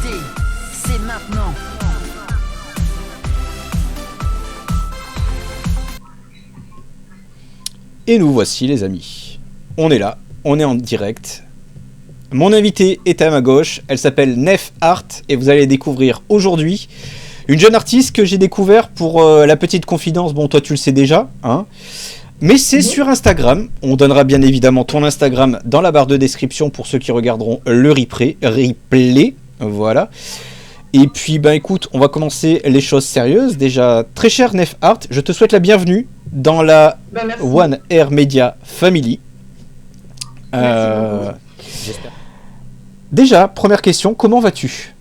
L'actualité, c'est maintenant. Et nous voici les amis. On est là, on est en direct. Mon invitée est à ma gauche, elle s'appelle Nef Art et vous allez découvrir aujourd'hui une jeune artiste que j'ai découvert pour la petite confidence. Bon, toi tu le sais déjà, hein. Mais c'est sur Instagram. On donnera bien évidemment ton Instagram dans la barre de description pour ceux qui regarderont le replay. Voilà. Et puis, ben écoute, on va commencer les choses sérieuses. Déjà, très cher Nef Art, je te souhaite la bienvenue dans la One Air Media Family. J'espère. Déjà, première question, comment vas-tu ?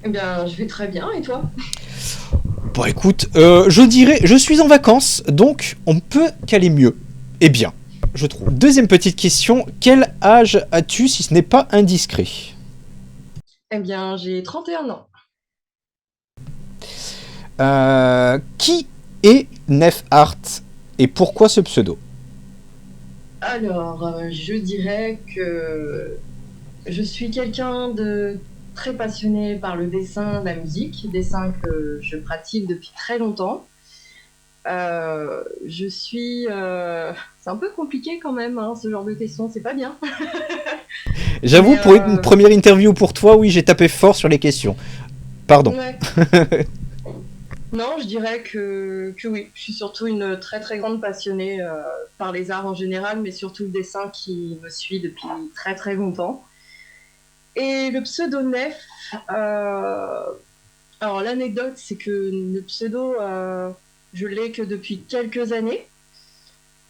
Eh bien, je vais très bien, et toi ? Bon écoute, je dirais, je suis en vacances, donc on peut qu'aller mieux. Et bien, je trouve. Deuxième petite question, quel âge as-tu si ce n'est pas indiscret ? Eh bien, j'ai 31 ans. Qui est Nef Art et pourquoi ce pseudo ? Alors, je dirais que je suis quelqu'un de très passionné par le dessin, la musique, dessin que je pratique depuis très longtemps. Je suis... C'est un peu compliqué quand même, hein, ce genre de questions, c'est pas bien. J'avoue, Mais, pour une première interview pour toi, oui, j'ai tapé fort sur les questions. Pardon. Ouais. Non, je dirais que oui. Je suis surtout une très très grande passionnée par les arts en général, mais surtout le dessin qui me suit depuis très très longtemps. Et le pseudo Nef, alors l'anecdote, c'est que le pseudo, je l'ai que depuis quelques années,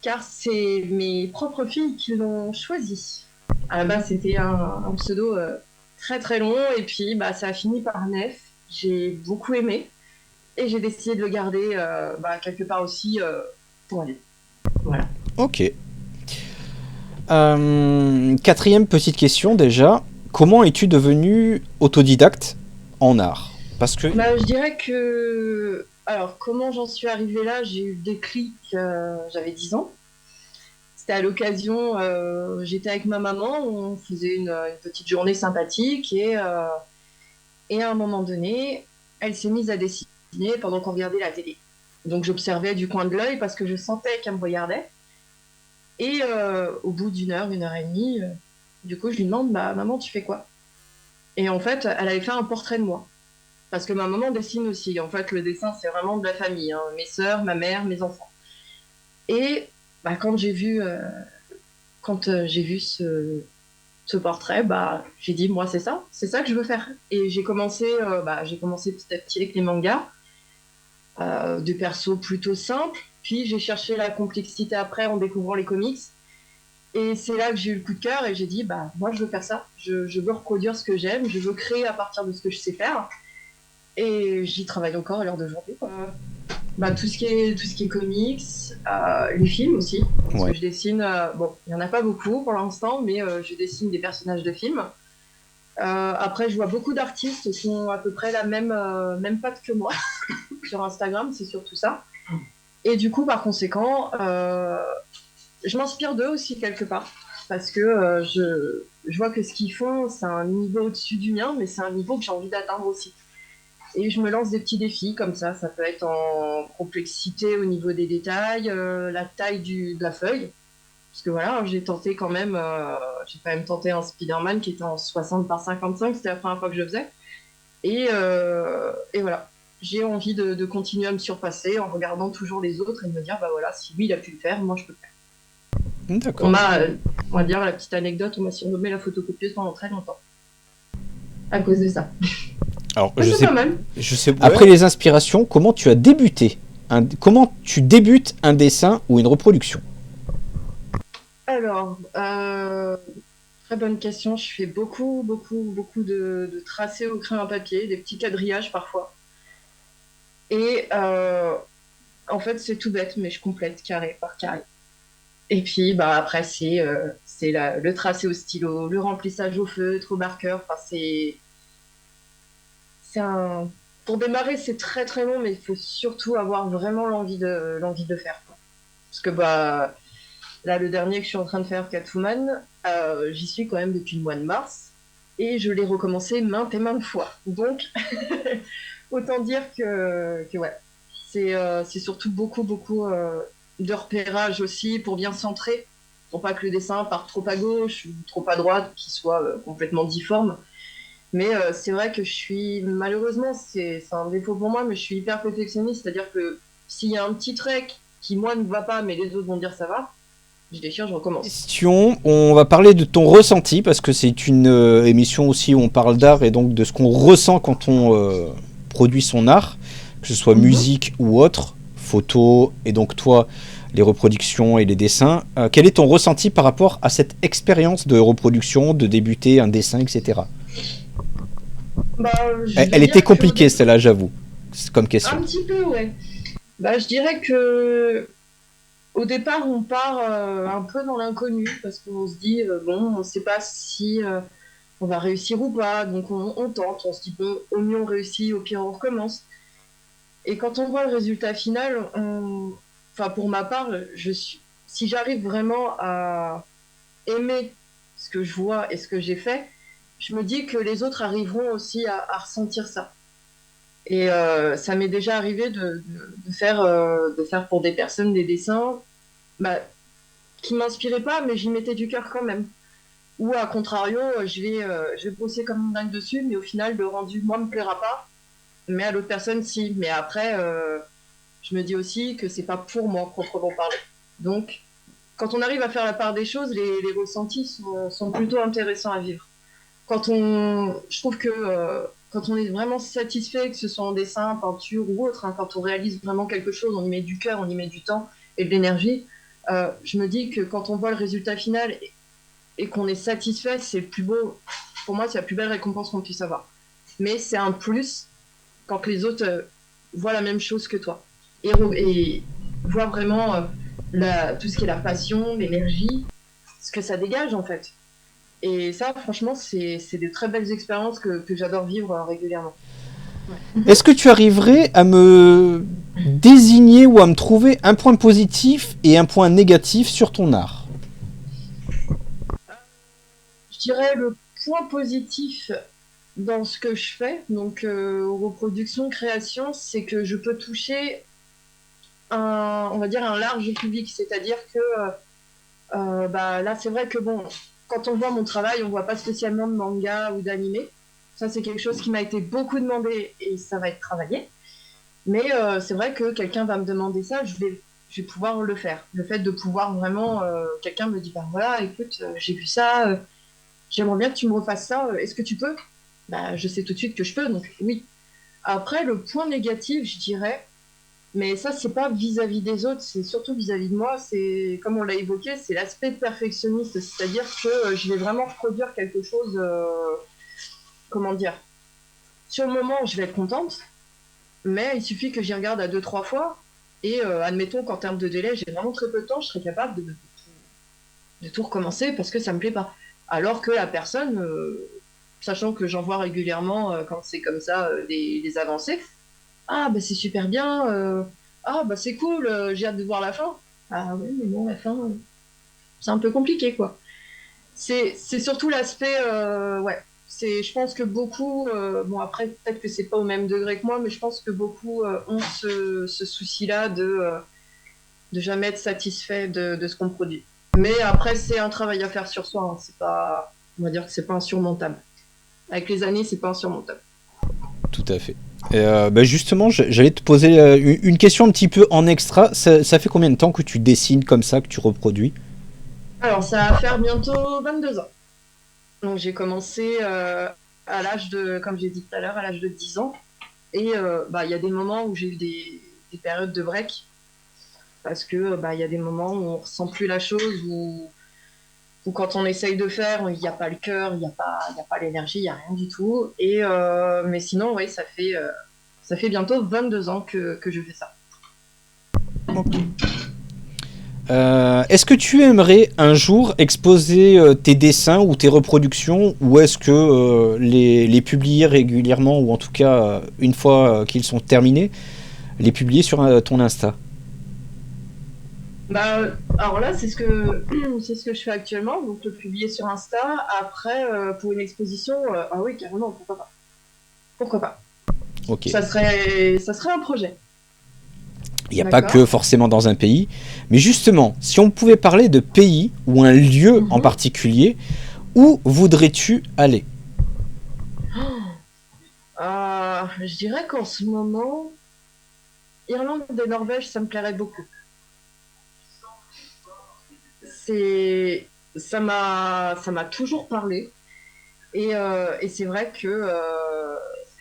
car c'est mes propres filles qui l'ont choisi. À la base, c'était un pseudo très très long, et puis bah, ça a fini par Nef. J'ai beaucoup aimé. Et j'ai décidé de le garder quelque part aussi pour aller. Voilà. Ok. Quatrième petite question déjà. Comment es-tu devenu autodidacte en art ? Parce que... Je dirais que... Alors, comment j'en suis arrivée là ? J'ai eu le déclic, j'avais 10 ans. C'était à l'occasion, j'étais avec ma maman, on faisait une petite journée sympathique et à un moment donné, elle s'est mise à dessiner pendant qu'on regardait la télé. Donc j'observais du coin de l'œil parce que je sentais qu'elle me regardait. Et au bout d'une heure et demie, du coup je lui demande maman, tu fais quoi ? Et en fait elle avait fait un portrait de moi. Parce que ma maman dessine aussi. En fait le dessin c'est vraiment de la famille, hein. Mes sœurs, ma mère, mes enfants. Et quand j'ai vu ce portrait, j'ai dit moi c'est ça que je veux faire. Et j'ai commencé petit à petit avec les mangas. De persos plutôt simples. Puis j'ai cherché la complexité après en découvrant les comics. Et c'est là que j'ai eu le coup de cœur et j'ai dit, moi je veux faire ça. Je veux reproduire ce que j'aime, je veux créer à partir de ce que je sais faire. Et j'y travaille encore à l'heure d'aujourd'hui. Tout ce qui est comics, les films aussi. Parce que je dessine, il n'y en a pas beaucoup pour l'instant, mais je dessine des personnages de films. Après, je vois beaucoup d'artistes qui ont à peu près la même patte que moi. Sur Instagram, c'est surtout ça. Et du coup, par conséquent, je m'inspire d'eux aussi quelque part. Parce que je vois que ce qu'ils font, c'est un niveau au-dessus du mien, mais c'est un niveau que j'ai envie d'atteindre aussi. Et je me lance des petits défis comme ça. Ça peut être en complexité au niveau des détails, la taille de la feuille. Parce que voilà, j'ai quand même tenté un Spider-Man qui était en 60 par 55, c'était la première fois que je le faisais. Et voilà, j'ai envie de continuer à me surpasser en regardant toujours les autres et de me dire, si lui il a pu le faire, moi je peux le faire. D'accord. On va dire la petite anecdote, on m'a surnommé la photocopieuse pendant très longtemps. À cause de ça. Alors, pas mal. Je sais. Après les inspirations, comment tu as débuté comment tu débutes un dessin ou une reproduction ? Alors, très bonne question. Je fais beaucoup de tracés au crayon à papier, des petits quadrillages parfois. Et en fait, c'est tout bête, mais je complète carré par carré. Et puis, après, c'est le tracé au stylo, le remplissage au feutre, au marqueur. Enfin, pour démarrer, c'est très très long, mais il faut surtout avoir vraiment l'envie de faire. Parce que là, le dernier que je suis en train de faire, Catwoman, j'y suis quand même depuis le mois de mars. et je l'ai recommencé maintes et maintes fois. Donc, autant dire que ouais, c'est surtout beaucoup de repérage aussi pour bien centrer, pour pas que le dessin parte trop à gauche ou trop à droite, qu'il soit complètement difforme. Mais c'est vrai que malheureusement, c'est un défaut pour moi, mais je suis hyper perfectionniste, c'est-à-dire que s'il y a un petit trait qui, moi, ne va pas, mais les autres vont dire ça va, je déchire, je recommence. Question, on va parler de ton ressenti, parce que c'est une émission aussi où on parle d'art et donc de ce qu'on ressent quand on produit son art, que ce soit musique ou autre, photo, et donc toi, les reproductions et les dessins. Quel est ton ressenti par rapport à cette expérience de reproduction, de débuter un dessin, etc. Bah, Elle était compliquée, celle-là, j'avoue, comme question. Un petit peu, ouais. Bah, je dirais que au départ, on part un peu dans l'inconnu parce qu'on se dit, bon, on ne sait pas si on va réussir ou pas, donc on tente, on se dit, bon, au mieux on réussit, au pire on recommence. Et quand on voit le résultat final, enfin, pour ma part, si j'arrive vraiment à aimer ce que je vois et ce que j'ai fait, je me dis que les autres arriveront aussi à ressentir ça. Et ça m'est déjà arrivé de faire pour des personnes des dessins bah, qui m'inspiraient pas, mais j'y mettais du cœur quand même. Ou à contrario, je vais bosser comme une dingue dessus, mais au final, le rendu, moi, me plaira pas, mais à l'autre personne, si. Mais après, je me dis aussi que c'est pas pour moi, proprement parler. Donc, quand on arrive à faire la part des choses, les ressentis sont plutôt intéressants à vivre. Je trouve que quand on est vraiment satisfait, que ce soit en dessin, peinture ou autre, hein, quand on réalise vraiment quelque chose, on y met du cœur, on y met du temps et de l'énergie. Je me dis que quand on voit le résultat final et qu'on est satisfait, c'est le plus beau. Pour moi, c'est la plus belle récompense qu'on puisse avoir. Mais c'est un plus quand les autres voient la même chose que toi et voient vraiment tout ce qui est la passion, l'énergie, ce que ça dégage en fait. Et ça, franchement, c'est des très belles expériences que j'adore vivre régulièrement. Ouais. Est-ce que tu arriverais à me désigner ou à me trouver un point positif et un point négatif sur ton art ? Je dirais le point positif dans ce que je fais, donc reproduction, création, c'est que je peux toucher on va dire un large public, c'est-à-dire que bah, là, c'est vrai que bon, quand on voit mon travail, on voit pas spécialement de manga ou d'animé. Ça, c'est quelque chose qui m'a été beaucoup demandé et ça va être travaillé. Mais c'est vrai que quelqu'un va me demander ça, je vais pouvoir le faire. Le fait de pouvoir vraiment, quelqu'un me dit, bah voilà, écoute, j'ai vu ça, j'aimerais bien que tu me refasses ça, est-ce que tu peux ? Bah, je sais tout de suite que je peux, donc oui. Après, le point négatif, je dirais, mais ça, c'est pas vis-à-vis des autres, c'est surtout vis-à-vis de moi. C'est, comme on l'a évoqué, c'est l'aspect perfectionniste. C'est-à-dire que je vais vraiment reproduire quelque chose, comment dire, sur le moment, je vais être contente, mais il suffit que j'y regarde à 2-3 fois. Et admettons qu'en termes de délai, j'ai vraiment très peu de temps, je serais capable de tout recommencer parce que ça me plaît pas. Alors que la personne, sachant que j'en vois régulièrement quand c'est comme ça, des avancées, ah, bah c'est super bien. Ah, bah c'est cool. J'ai hâte de voir la fin. Ah, ouais, mais bon, la fin, c'est un peu compliqué, quoi. C'est surtout l'aspect. Ouais. Je pense que beaucoup. Bon, après, peut-être que c'est pas au même degré que moi, mais je pense que beaucoup ont ce souci-là de jamais être satisfait de ce qu'on produit. Mais après, c'est un travail à faire sur soi. Hein. C'est pas. On va dire que c'est pas insurmontable. Avec les années, c'est pas insurmontable. Tout à fait. Bah justement, j'allais te poser une question un petit peu en extra. Ça fait combien de temps que tu dessines comme ça, que tu reproduis ? Alors, ça va faire bientôt 22 ans. Donc, j'ai commencé à l'âge de, comme j'ai dit tout à l'heure, à l'âge de 10 ans. Et bah, y a des moments où j'ai eu des périodes de break. Parce que bah, y a des moments où on ressent plus la chose, où quand on essaye de faire, il n'y a pas le cœur, il n'y a pas l'énergie, il n'y a rien du tout. Et, mais sinon, oui, ça fait bientôt 22 ans que je fais ça. Okay. Est-ce que tu aimerais un jour exposer tes dessins ou tes reproductions, ou est-ce que les publier régulièrement, ou en tout cas une fois qu'ils sont terminés, les publier sur ton Insta ? Bah, alors là, c'est ce que je fais actuellement, donc le publier sur Insta. Après, pour une exposition, ah oui, carrément, pourquoi pas. Pourquoi pas. Ok. Ça serait un projet. Il n'y a pas que D'accord. forcément dans un pays. Mais justement, si on pouvait parler de pays ou un lieu en Mhm. particulier, où voudrais-tu aller? Je dirais qu'en ce moment, Irlande et Norvège, ça me plairait beaucoup. C'est, ça m'a toujours parlé. Et c'est vrai que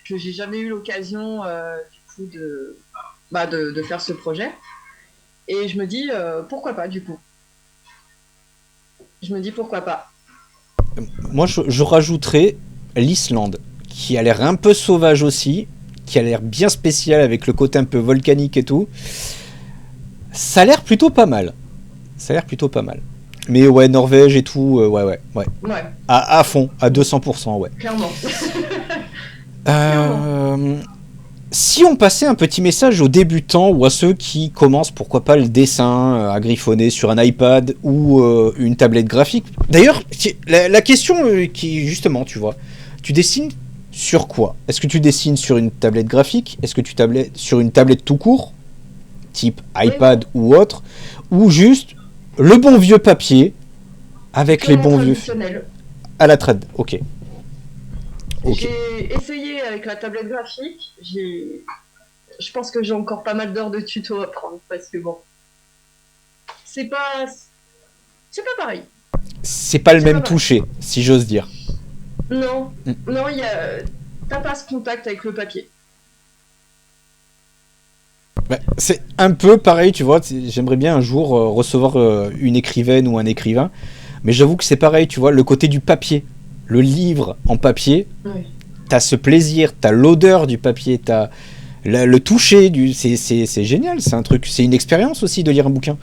j'ai jamais eu l'occasion, du coup, de faire ce projet. Et je me dis, pourquoi pas, du coup. Je me dis, pourquoi pas. Moi, je rajouterais l'Islande, qui a l'air un peu sauvage aussi, qui a l'air bien spécial avec le côté un peu volcanique et tout. Ça a l'air plutôt pas mal. Ça a l'air plutôt pas mal. Mais ouais, Norvège et tout, ouais. Ouais, À fond, à 200%, ouais. clairement. Clairement. Euh, Si on passait un petit message aux débutants ou à ceux qui commencent, pourquoi pas, le dessin à griffonner sur un iPad ou une tablette graphique. D'ailleurs, la question qui, justement, tu vois, tu dessines sur quoi? Est-ce que tu dessines sur une tablette graphique? Est-ce que tu tablettes sur une tablette tout court, type Oui, iPad ou autre? Ou juste le bon vieux papier avec les purement bons vieux traditionnel. à la trad? Ok. Ok. J'ai essayé avec la tablette graphique. Je pense que j'ai encore pas mal d'heures de tuto à prendre parce que bon, c'est pas, c'est pas pareil. C'est pas le C'est pas même pareil. toucher, si j'ose dire. Non, Mm. non, t'as pas ce contact avec le papier. Bah, c'est un peu pareil, tu vois. J'aimerais bien un jour recevoir une écrivaine ou un écrivain, mais j'avoue que c'est pareil, tu vois. Le côté du papier, le livre en papier, Oui, t'as ce plaisir, t'as l'odeur du papier, t'as le toucher du. C'est génial, c'est un truc, c'est une expérience aussi de lire un bouquin.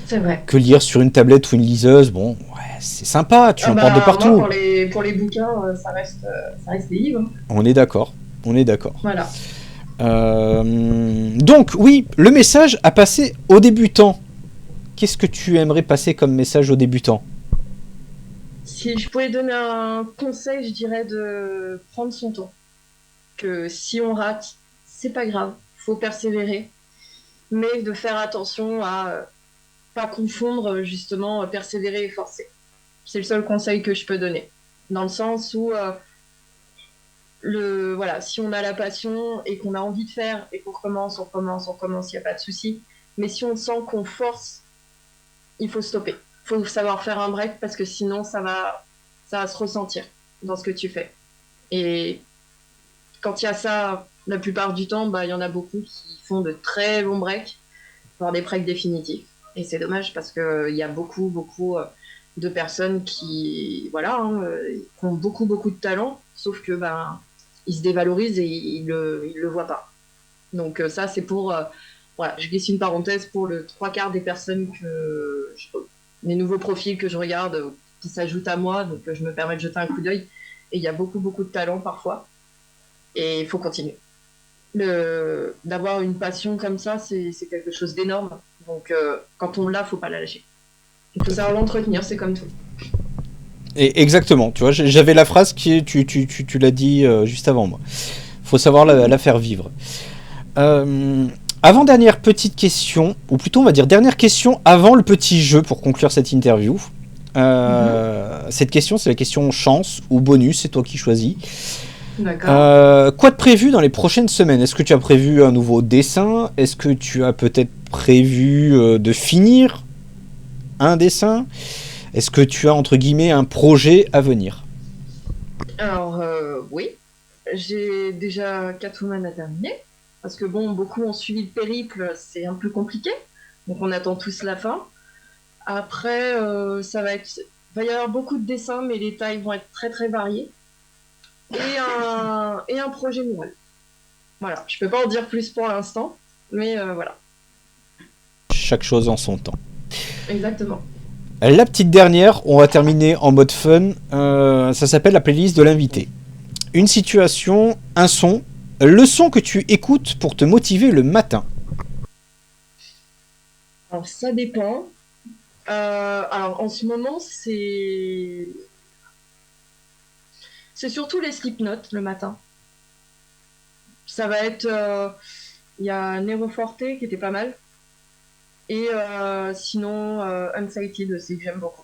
c'est vrai. Que lire sur une tablette ou une liseuse, bon, ouais, c'est sympa, tu Ah l'emportes de bah moi partout. pour les bouquins, ça reste des livres. On est d'accord, on est d'accord. Voilà. Donc oui, le message à passer aux débutants. Qu'est-ce que tu aimerais passer comme message aux débutants? Si je pouvais donner un conseil, je dirais de prendre son temps. Que si on rate, c'est pas grave, faut persévérer, mais de faire attention à pas confondre justement persévérer et forcer. C'est le seul conseil que je peux donner. Dans le sens où voilà, si on a la passion et qu'on a envie de faire et qu'on recommence, il n'y a pas de souci. Mais si on sent qu'on force, il faut stopper. Il faut savoir faire un break parce que sinon ça va se ressentir dans ce que tu fais. Et quand il y a ça, la plupart du temps, bah, il y en a beaucoup qui font de très bons breaks, voire des breaks définitifs. Et c'est dommage parce qu'il y a beaucoup de personnes qui, voilà, qui ont beaucoup de talent, sauf que ben, ils se dévalorisent et ils le voient pas. Donc ça, c'est pour, voilà, je glisse une parenthèse pour le trois quarts des personnes les nouveaux profils que je regarde, qui s'ajoutent à moi, donc je me permets de jeter un coup d'œil. Et il y a beaucoup de talent parfois, et il faut continuer. D'avoir une passion comme ça, c'est quelque chose d'énorme. Donc quand on l'a, faut pas la lâcher. Il faut savoir l'entretenir, c'est comme tout. Et exactement, tu vois, j'avais la phrase qui tu l'as dit juste avant moi. Faut savoir la faire vivre. Avant-dernière petite question, ou plutôt on va dire dernière question avant le petit jeu pour conclure cette interview. Cette question, c'est la question chance ou bonus, c'est toi qui choisis. D'accord. Quoi de prévu dans les prochaines semaines? Est-ce que tu as prévu un nouveau dessin? Est-ce que tu as peut-être prévu de finir un dessin? Est-ce que tu as entre guillemets un projet à venir? Alors oui, j'ai déjà Catwoman à terminer. Parce que bon, beaucoup ont suivi le périple, c'est un peu compliqué. Donc on attend tous la fin. Après, va y avoir beaucoup de dessins, mais les tailles vont être très variées. Et un projet nouvelle. Voilà, je peux pas en dire plus pour l'instant, mais voilà, Chaque chose en son temps. exactement. La petite dernière, on va terminer en mode fun. Ça s'appelle la playlist de l'invité. Une situation, un son, le son que tu écoutes pour te motiver le matin. Alors ça dépend. Alors en ce moment, c'est surtout les Slipknot le matin. Ça va être, il y a Nero Forte qui était pas mal. Et sinon, Unsighted aussi, que j'aime beaucoup.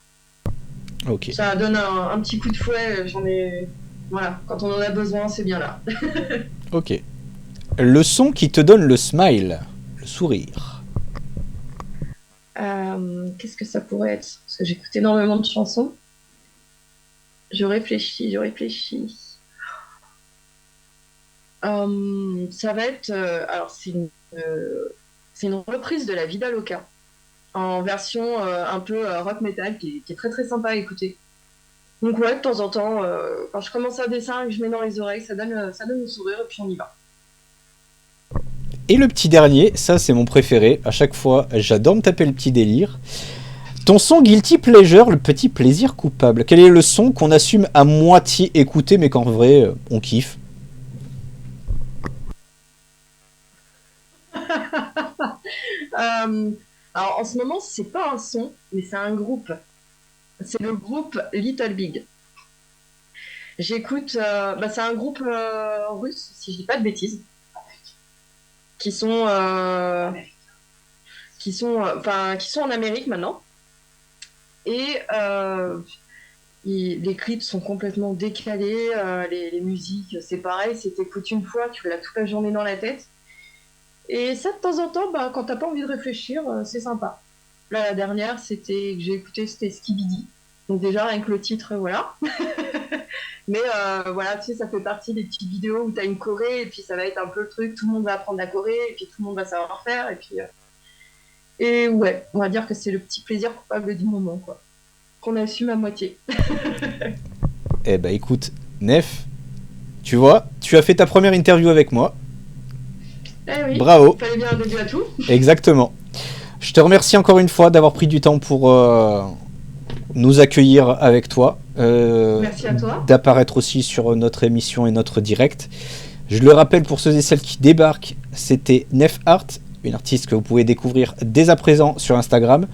Ok. Ça donne un petit coup de fouet, Voilà, quand on en a besoin, c'est bien là. Ok. Le son qui te donne le smile, le sourire. Qu'est-ce que ça pourrait être? Parce que j'écoute énormément de chansons. Je réfléchis. Ça va être... alors, c'est une reprise de La Vida Loca, en version un peu rock metal, qui est très très sympa à écouter. Donc ouais, de temps en temps, quand je commence un dessin et que je mets dans les oreilles, ça donne le sourire et puis on y va. Et le petit dernier, ça c'est mon préféré. À chaque fois, j'adore me taper le petit délire. Ton son guilty pleasure, le petit plaisir coupable. Quel est le son qu'on assume à moitié écouter, mais qu'en vrai, on kiffe? Euh, alors en ce moment, c'est pas un son, mais c'est un groupe. C'est le groupe Little Big. J'écoute, c'est un groupe russe, si je dis pas de bêtises, qui sont, euh, qui sont en Amérique maintenant. Et les clips sont complètement décalés, les musiques, c'est pareil, si t'écoutes une fois, tu l'as toute la journée dans la tête. Et ça, de temps en temps, quand t'as pas envie de réfléchir, c'est sympa. Là, la dernière, que j'ai écouté, c'était Skibidi. Donc déjà, rien que le titre, voilà. Mais voilà, tu sais, ça fait partie des petites vidéos où t'as une choré, et puis ça va être un peu le truc, tout le monde va apprendre la choré, et puis tout le monde va savoir faire, et puis... Et ouais, on va dire que c'est le petit plaisir coupable du moment, quoi. Qu'on assume à moitié. Eh ben écoute, Nef, tu vois, tu as fait ta première interview avec moi. Eh oui, Bravo. il fallait bien un début à tout. Exactement. Je te remercie encore une fois d'avoir pris du temps pour nous accueillir avec toi. Merci à toi. D'apparaître aussi sur notre émission et notre direct. Je le rappelle pour ceux et celles qui débarquent, c'était Nef Art, une artiste que vous pouvez découvrir dès à présent sur Instagram.